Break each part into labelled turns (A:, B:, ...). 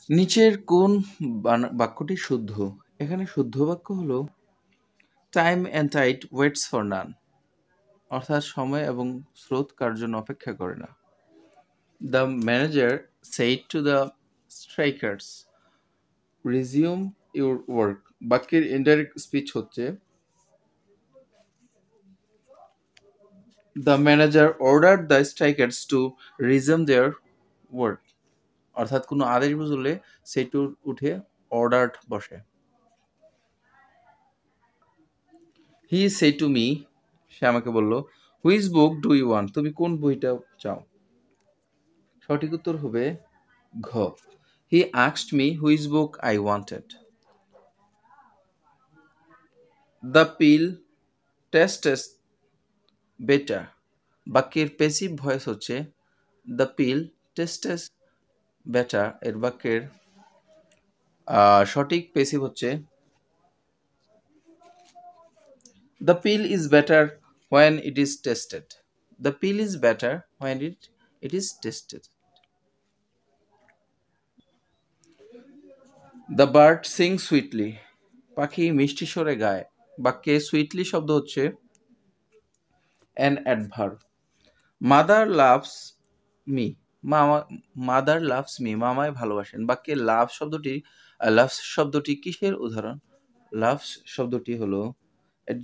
A: নিচের কোন বাক্যটি শুদ্ধ? এখানে শুদ্ধ বাক্য হলো time and tide waits for none, অর্থাৎ সময় এবং স্রোত কার জন্য অপেক্ষা করে না। The manager said to the strikers resume your work. বাক্যের ইনডাইরেক্ট স্পিচ হচ্ছে the manager order the strikers to resume their work, অর্থাৎ কোনো আদেশ বুঝলে সেইটু উঠে অর্ডার বসে। হি সে টু মি, সে আমাকে বলল, which book do you want, তুমি কোন বইটা চাও? সঠিক উত্তর হবে ঘ, he asked me which book I wanted. The pill tastes better, বাক্যের প্যাসিভ ভয়েস হচ্ছে দ্য পিল টেস্টেস বেটার, এর বাক্যের সঠিক প্যাসিভ হচ্ছে the pill is better when it is tested. The pill is better when it is tested. The bird sing sweetly, পাখি মিষ্টি স্বরে গায়। বাক্যে সুইটলি শব্দ হচ্ছে an adverb. Mother loves me, mother loves me, মামায় ভালোবাসেন। বাক্যে লাভস শব্দটি কিসের উদাহরণ? লাভস শব্দটি হলো,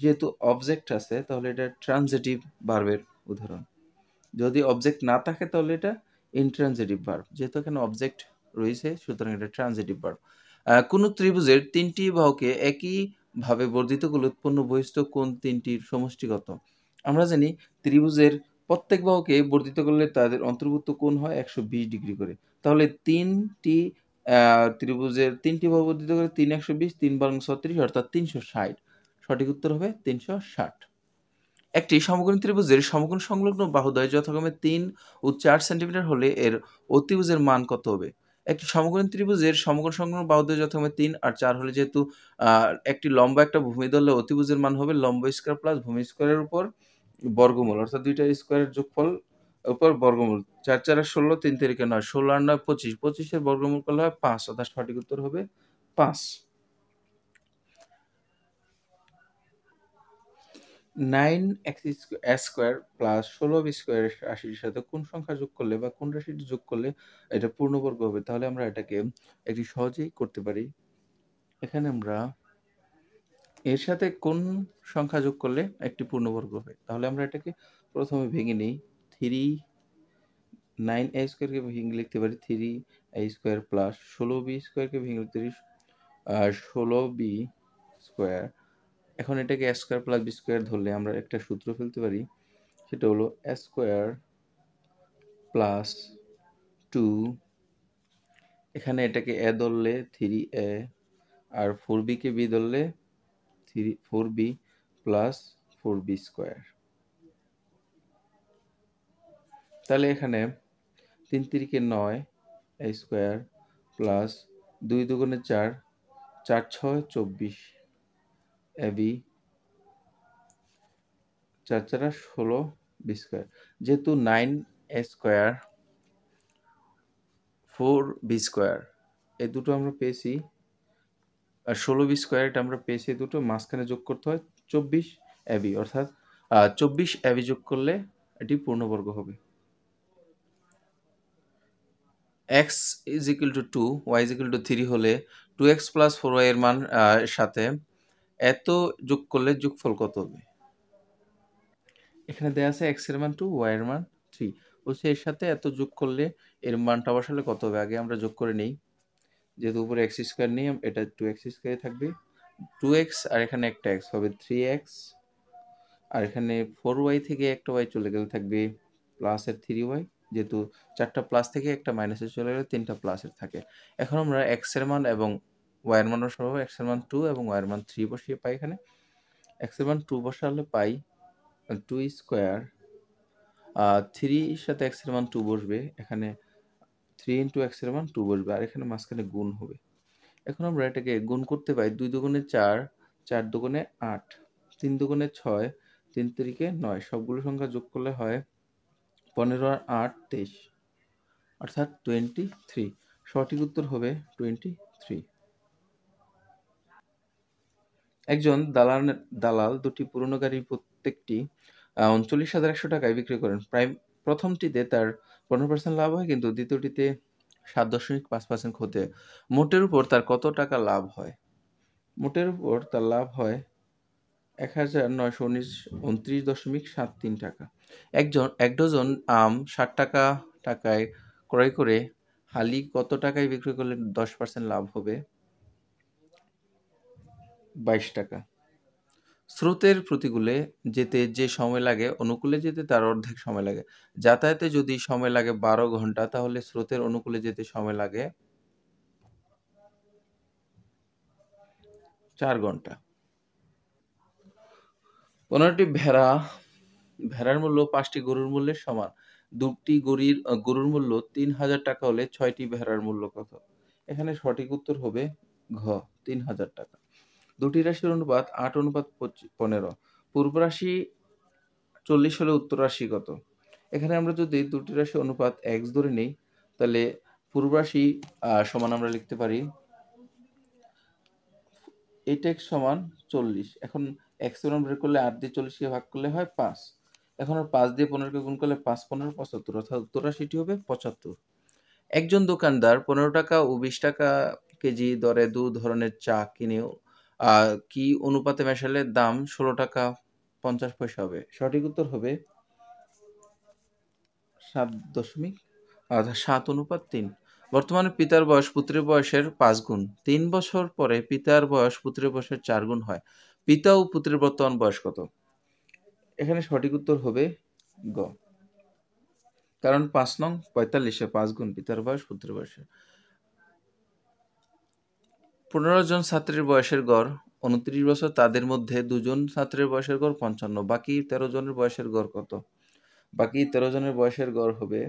A: যেহেতু অবজেক্ট আছে তাহলে এটা ট্রানজিটিভ ভার্বের উদাহরণ। যদি অবজেক্ট না থাকে তাহলে এটা ইনট্রানজিটিভ ভার্ব। যেহেতু এখানে অবজেক্ট রয়েছে সুতরাং এটা ট্রানজিটিভ ভার্ব। কোন ত্রিভুজের তিনটি বাহুকে একইভাবে বর্ধিত করলে উৎপন্ন বহিস্থ কোণ তিনটির সমষ্টিগত? আমরা জানি ত্রিভুজের প্রত্যেক বাহুকে বর্ধিত করলে তাদের অন্তর্ভুক্ত কোণ হয় 120 ডিগ্রি করে। তাহলে ত্রিভুজের তিনটি বাহু বর্ধিত করে 3 120, 3 বারং 36, অর্থাৎ 360। সঠিক উত্তর হবে 360। একটি সমকোণী ত্রিভুজের সমকোণ সংলগ্ন বাহুদ্বয় যথাক্রমে 3 ও 4 সেন্টিমিটার হলে এর অতিভুজের মান কত হবে? একটি সমকোণী ত্রিভুজের সমকোণ সংলগ্ন বাহুদ্বয় যথাক্রমে 3 আর 4 হলে, যেহেতু একটি লম্ব একটা ভূমি ধরলে অতিভুজের মান হবে লম্ব স্কয়ার প্লাস ভূমি স্কয়ারের উপর বর্গমূল, অর্থাৎ দুইটা স্কয়ারের যোগফল উপর বর্গমূল। 4 4 16, 3 3 9, 16 আর 9 25, 25 এর বর্গমূল করলে হয় 5, অর্থাৎ সঠিক উত্তর হবে 5। 9x² প্লাস 16b² রাশির সাথে কোন সংখ্যা যোগ করলে বা কোন রাশিটি যোগ করলে এটা পূর্ণবর্গ হবে? তাহলে আমরা এটাকে একটি সহজেই করতে পারি। এখানে আমরা এর সাথে কোন সংখ্যা যোগ করলে একটি পূর্ণবর্গ হবে? তাহলে আমরা এটাকে প্রথমে ভেঙে নিই। 9a² কে ভেঙে লিখতে পারি 3a² প্লাস 16b² কে ভেঙে লিখতে পারি 16b²। এখন এটাকে a square plus b square ধরলে আমরা একটা সূত্র ফেলতে পারি, সেটা হলো a স্কয়ার প্লাস 2, এখানে এটাকে a ধরলে 3a, আর 4b কে b ধরলে 4b প্লাস 4b স্কয়ার। তাহলে এখানে 3 3 9 a square plus 2 2 4, 4 6 24 ab, 4 4 16 b square. যেহেতু 9a স্কয়ার 4b² এই দুটো আমরা পেয়েছি, আর 16b² এটা আমরা পেয়েছি, দুটো মাঝখানে যোগ করতে হয় 24ab, অর্থাৎ 24ab যোগ করলে এটি পূর্ণবর্গ হবে। x is equal to 2, y is equal to 3 হলে 2x plus 4y এর মান সাথে এত যোগ করলে যোগফল কত হবে? এখানে দেয়া আছে x এর মান 2, y এর মান 3, বলছে এর সাথে এত যোগ করলে এর মানটা বসালে কত হবে? আগে আমরা যোগ করে নেই। যেহেতু উপরে x² নেই, এটা 2x² থাকবে, 2x আর এখানে একটা x হবে 3x, আর এখানে 4y থেকে একটা y চলে গেলে থাকবে প্লাসের 3y, যেহেতু 4টা প্লাস থেকে একটা মাইনাসে চলে গেলে 3টা প্লাসের থাকে। এখন আমরা x এর মান এবং y এর মান বসাবো। x এর মান 2 এবং y এর মান 3 বসিয়ে পাই এখানে। x এর মান 2 বসালে পাই 2 স্কয়ার, 3 এর সাথে x এর মান 2 বসবে, এখানে 3 ইন্টু x এর মান 2 বসবে, আর এখানে মাঝখানে গুণ হবে। এখন আমরা এটাকে গুণ করতে পাই 2 দুগুণে 4, 4 দুগুণে 8, 3 দুগুণে 6, 3 তিরিকে 9, সবগুলো সংখ্যা যোগ করলে হয় 15 আর 8 23, অর্থাৎ 23। সঠিক উত্তর হবে 23। একজন দালাল দুটি পুরনো গাড়ির প্রত্যেকটি ৩৯,১০০ টাকায় বিক্রি করেন। প্রায় প্রথমটিতে তার ১৫% লাভ হয়, কিন্তু দ্বিতীয়টিতে ৭.৫% ক্ষতি হয়। মোটের উপর তার কত টাকা লাভ হয়? মোটের উপর তার লাভ হয় ১,৯২৯.73 টাকা। এক ডজন আম ৬০ টাকায় ক্রয় করে হালি কত টাকায় বিক্রি করলে ১০% লাভ হবে? ২২ টাকা। স্রোতের প্রতিকূলে যেতে যে সময় লাগে, অনুকূলে যেতে তার অর্ধেক সময় লাগে। যাতায়াতে যদি সময় লাগে ১২ ঘন্টা, তাহলে স্রোতের অনুকূলে যেতে সময় লাগে ৪ ঘন্টা। ১৫টি ভেড়ার মূল্য ৫টি গরুর মূল্যের সমান। দুটি গরুর মূল্য ৩,০০০ টাকা হলে ৬টি ভেড়ার মূল্য কত? এখানে সঠিক উত্তর হবে ঘ, ৩,০০০ টাকা। দুটি রাশির অনুপাত ৮:১৫। পূর্ব রাশি ৪০ হলে উত্তর রাশি কত? এখানে আমরা যদি দুটি রাশির অনুপাত x ধরে নিই, তাহলে পূর্ব রাশি সমান আমরা লিখতে পারি 8x সমান 40। এখন x এর মান বের করলে ৮ দিয়ে 40কে ভাগ করলে হয় ৫। এখন ৫ দিয়ে ১৫কে গুণ করলে ৫ ১৫ ৭৫, অর্থাৎ উত্তর রাশিটি হবে ৭৫। একজন দোকানদার ১৫ টাকা ও ২০ টাকা কেজি দরে দু ধরনের চা কিনে কি অনুপাতে মেশালে দাম ১৬ টাকা ৫০ পয়সা হবে? সঠিক উত্তর হবে ৭.৭:৩। বর্তমানে পিতার বয়স পুত্রের বয়সের ৫ গুণ। ৩ বছর পরে পিতার বয়স পুত্রের বয়সের ৪ গুণ হয়। পিতা ও পুত্রের বর্তমান বয়স কত? এখানে সঠিক উত্তর হবে গ। কারণ ৫ নং ৪৫-এ ৫ গুণ পিতার বয়স পুত্রের বয়সের। ১৫ জন ছাত্রের বয়সের গড় ২৯ বছর, তাদের মধ্যে ২ জন ছাত্রের বয়সের গড় ৫৫। বাকি ১৩ জনের বয়সের গড় কত? বাকি ১৩ জনের বয়সের গড় হবে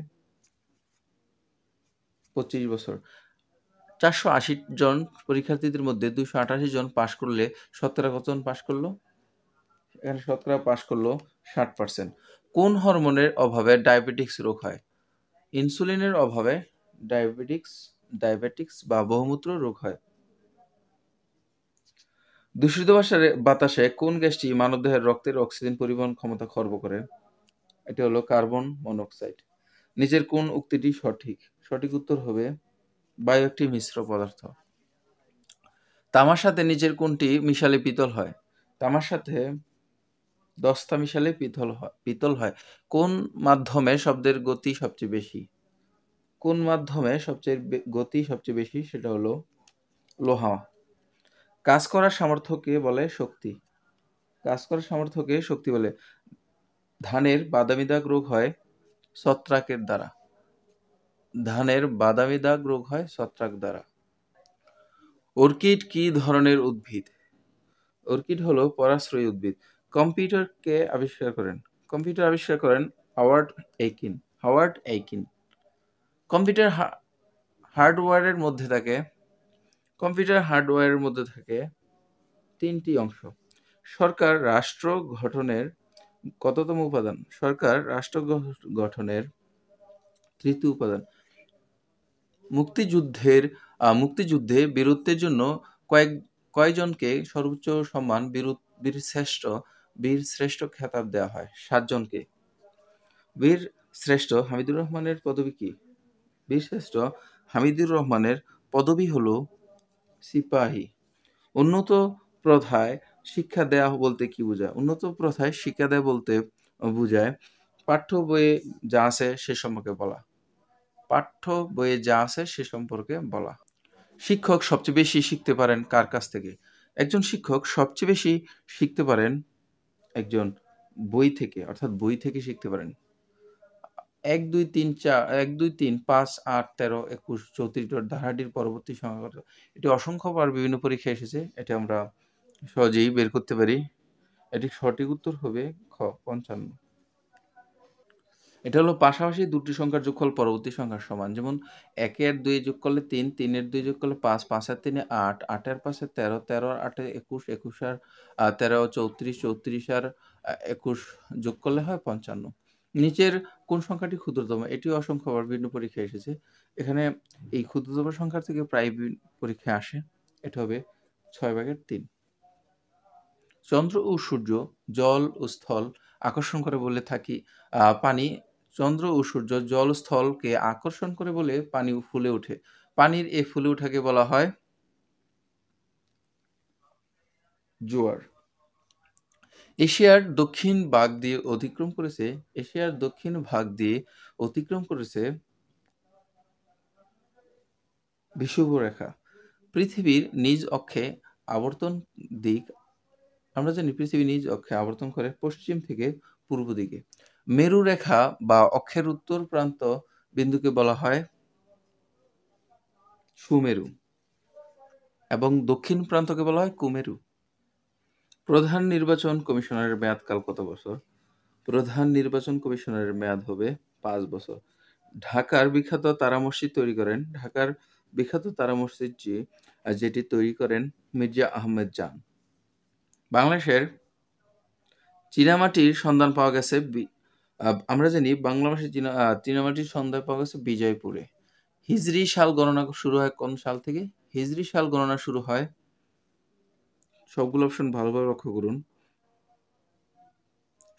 A: ২৫ বছর। ৪৮০ জন পরীক্ষার্থীদের মধ্যে ২৮৮ জন পাশ করলে শতকরা কতজন পাশ করলো? এখানে শতকরা পাশ করলো ৬০%। কোন হরমোনের অভাবে ডায়াবেটিক্স রোগ হয়? ইনসুলিনের অভাবে ডায়াবেটিক্স বা বহুমূত্র রোগ হয়। দূষিত বাতাসে কোন গ্যাসটি মানবদেহের রক্তের অক্সিজেন পরিবহন ক্ষমতা খর্ব করে? এটি হলো কার্বন মনোক্সাইড। নিচের কোন উক্তিটি সঠিক? সঠিক উত্তর হবে বায়ু একটি মিশ্র পদার্থ। তামার সাথে নিচের কোনটি মিশালে পিতল হয়? তামার সাথে দস্তা মিশালে পিতল হয়। কোন মাধ্যমে শব্দের গতি সবচেয়ে বেশি? কোন মাধ্যমে গতি সবচেয়ে বেশি? সেটা হলো লোহা। কাজ করার সামর্থ্যকে বলে শক্তি। কাজ করার সামর্থ্যকে শক্তি বলে। ধানের বাদামি দাগ রোগ হয় ছত্রাকের দ্বারা। ধানের বাদামি দাগ রোগ হয় ছত্রাক দ্বারা। অর্কিড কি ধরনের উদ্ভিদ? অর্কিড হলো পরাশ্রয়ী উদ্ভিদ। কম্পিউটার আবিষ্কার করেন হাওয়ার্ড এইকিন। কম্পিউটার হার্ডওয়্যারের মধ্যে থাকে 3টি অংশ। সরকার রাষ্ট্র গঠনের কততম উপাদান? সরকার রাষ্ট্র গঠনের 3য় উপাদান। মুক্তিযুদ্ধে বীরত্বের জন্য কয়জনকে সর্বোচ্চ সম্মান বীর শ্রেষ্ঠ খেতাব দেওয়া হয়? 7 জনকে। বীর শ্রেষ্ঠ হামিদুর রহমানের পদবী কি? বীর শ্রেষ্ঠ হামিদুর রহমানের পদবী হলো সিপাহী। উন্নত প্রথায় শিক্ষা দেয়া বলতে কি বোঝায়? উন্নত প্রথায় শিক্ষা দেয়া বলতে বোঝায় পাঠ্য বইয়ে যা আছে সে সম্পর্কে বলা। শিক্ষক সবচেয়ে বেশি শিখতে পারেন কার কাছ থেকে? একজন শিক্ষক সবচেয়ে বেশি শিখতে পারেন একজন বই থেকে, অর্থাৎ বই থেকে শিখতে পারেন। ১ ২ ৩ ৫ ৮ ১৩ ২১ ৩৪ ধারাটির পরবর্তী সংখ্যা কত? এটি অসংখ্যবার বিভিন্ন পরীক্ষায় এসেছে। এটা আমরা সহজেই বের করতে পারি। এটির সঠিক উত্তর হবে খ, ৫৫। এটা হলো পাশাপাশি দুটি সংখ্যার যোগফল পরবর্তী সংখ্যার সমান। যেমন ১ এর ২ যোগ করলে ৩, ৩ এর ২ যোগ করলে ৫, ৫ আর ৩ ৮, ৮ এর ৫ ১৩, ১৩ আর ৮ ২১, ২১ আর ১৩ ৩৪, ৩৪ আর ২১ যোগ করলে হয় ৫৫। নিচের কোন সংখ্যাটি ক্ষুদ্রতম? এটিও অসংখ্যবার বিভিন্ন পরীক্ষায় এসেছে। এখানে এই ক্ষুদ্রতম সংখ্যা থেকে প্রায় পরীক্ষায় আসে। এটা হবে 6/3। চন্দ্র ও সূর্য জল ও স্থল আকর্ষণ করে বলে থাকি পানি। চন্দ্র ও সূর্য জল ও স্থলকে আকর্ষণ করে বলে পানি ফুলে ওঠে। পানির এই ফুলে ওঠাকে বলা হয় জোয়ার। এশিয়ার দক্ষিণ ভাগ দিয়ে অতিক্রম করেছে বিষুবরেখা। পৃথিবীর নিজ অক্ষে আবর্তন দিক আমরা জানি পৃথিবী নিজ অক্ষে আবর্তন করে পশ্চিম থেকে পূর্ব দিকে। মেরু রেখা বা অক্ষের উত্তর প্রান্ত বিন্দুকে বলা হয় সুমেরু এবং দক্ষিণ প্রান্তকে বলা হয় কুমেরু। প্রধান নির্বাচন কমিশনারের মেয়াদকাল কত বছর? প্রধান নির্বাচন কমিশনারের মেয়াদ হবে 5 বছর। ঢাকার বিখ্যাত তারা মসজিদ যেটি তৈরি করেন মির্জা আহমেদ জান। বাংলাদেশের চীনামাটির সন্ধান পাওয়া গেছে আমরা জানি বাংলাদেশের চীনামাটির সন্ধান পাওয়া গেছে বিজয়পুরে। হিজরি সাল গণনা শুরু হয় কোন সাল থেকে? হিজরি সাল গণনা শুরু হয়, সবগুলো অপশন ভালোভাবে লক্ষ্য করুন,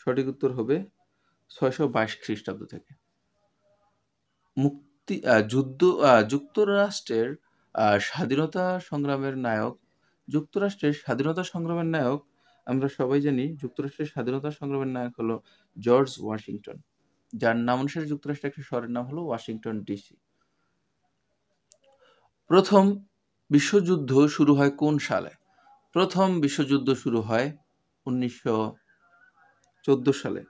A: সঠিক উত্তর হবে 622 খ্রিস্টাব্দ থেকে। যুক্তরাষ্ট্রের স্বাধীনতা সংগ্রামের নায়ক আমরা সবাই জানি যুক্তরাষ্ট্রের স্বাধীনতা সংগ্রামের নায়ক হলো জর্জ ওয়াশিংটন, যার নাম অনুসারে যুক্তরাষ্ট্রের একটি শহরের নাম হলো ওয়াশিংটন ডিসি। প্রথম বিশ্বযুদ্ধ শুরু হয় কোন সালে? প্রথম বিশ্বযুদ্ধ শুরু হয় 1914 সালে।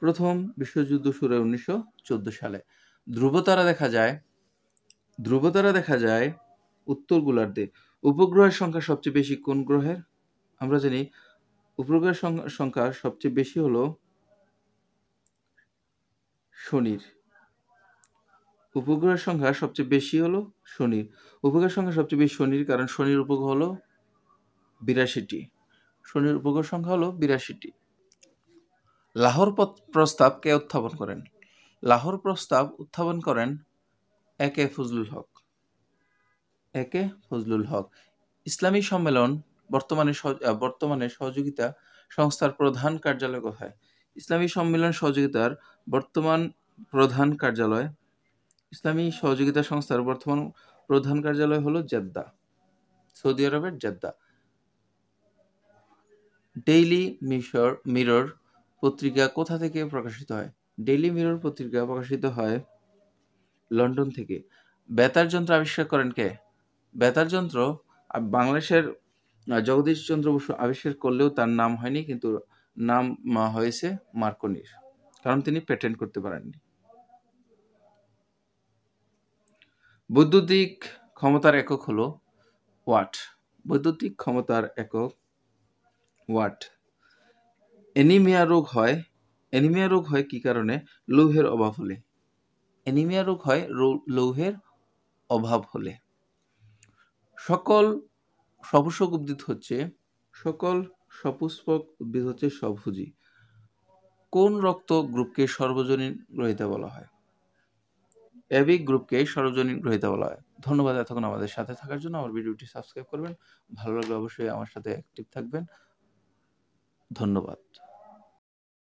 A: প্রথম বিশ্বযুদ্ধ শুরু হয় 1914 সালে। ধ্রুবতারা দেখা যায় উত্তর গোলার্ধে। উপগ্রহের সংখ্যা সবচেয়ে বেশি কোন গ্রহের? আমরা জানি উপগ্রহের সংখ্যা সবচেয়ে বেশি হলো শনির। উপগ্রহের সংখ্যা সবচেয়ে বেশি শনির, কারণ শনির উপগ্রহ হলো 82টি। শনির উপগ্রহ সংখ্যা হলো 82টি। লাহোর প্রস্তাব কে উত্থাপন করেন? লাহোর প্রস্তাব উত্থাপন করেন একে ফজলুল হক। ইসলামী সম্মেলন বর্তমানে সহযোগিতা সংস্থার প্রধান কার্যালয় কোথায়? ইসলামী সম্মেলন সহযোগিতার বর্তমান প্রধান কার্যালয় ইসলামী সহযোগিতা সংস্থার বর্তমান প্রধান কার্যালয় হলো জেদ্দা, সৌদি আরবের জেদ্দা। ডেইলি মিরর পত্রিকা কোথা থেকে প্রকাশিত হয়? ডেইলি মিরর পত্রিকা প্রকাশিত হয় লন্ডন থেকে। বেতার যন্ত্র আবিষ্কার করেন কে? বেতার যন্ত্র বাংলাদেশের জগদীশ চন্দ্র বসু আবিষ্কার করলেও তার নাম হয়নি, কিন্তু নাম হয়েছে মার্কনির, কারণ তিনি পেটেন্ট করতে পারেননি। বৈদ্যুতিক ক্ষমতার একক হলো ওয়াট। বৈদ্যুতিক ক্ষমতার একক ওয়াট। অ্যানিমিয়া রোগ হয় কি কারণে? লৌহের অভাব হলে। অ্যানিমিয়া রোগ হয় লৌহের অভাব হলে। সকল সপুষ্পক উদ্ভিদ হচ্ছে স্বভোজী। কোন রক্ত গ্রুপকে সর্বজনীন গ্রহীতা বলা হয়? এবি গ্রুপকে সর্বজনীন গ্রহীতা বলা হয়। ধন্যবাদ এতক্ষণ আমাদের সাথে থাকার জন্য। আমার ভিডিওটি সাবস্ক্রাইব করবেন, ভালো লাগলে অবশ্যই আমার সাথে অ্যাক্টিভ থাকবেন। ধন্যবাদ।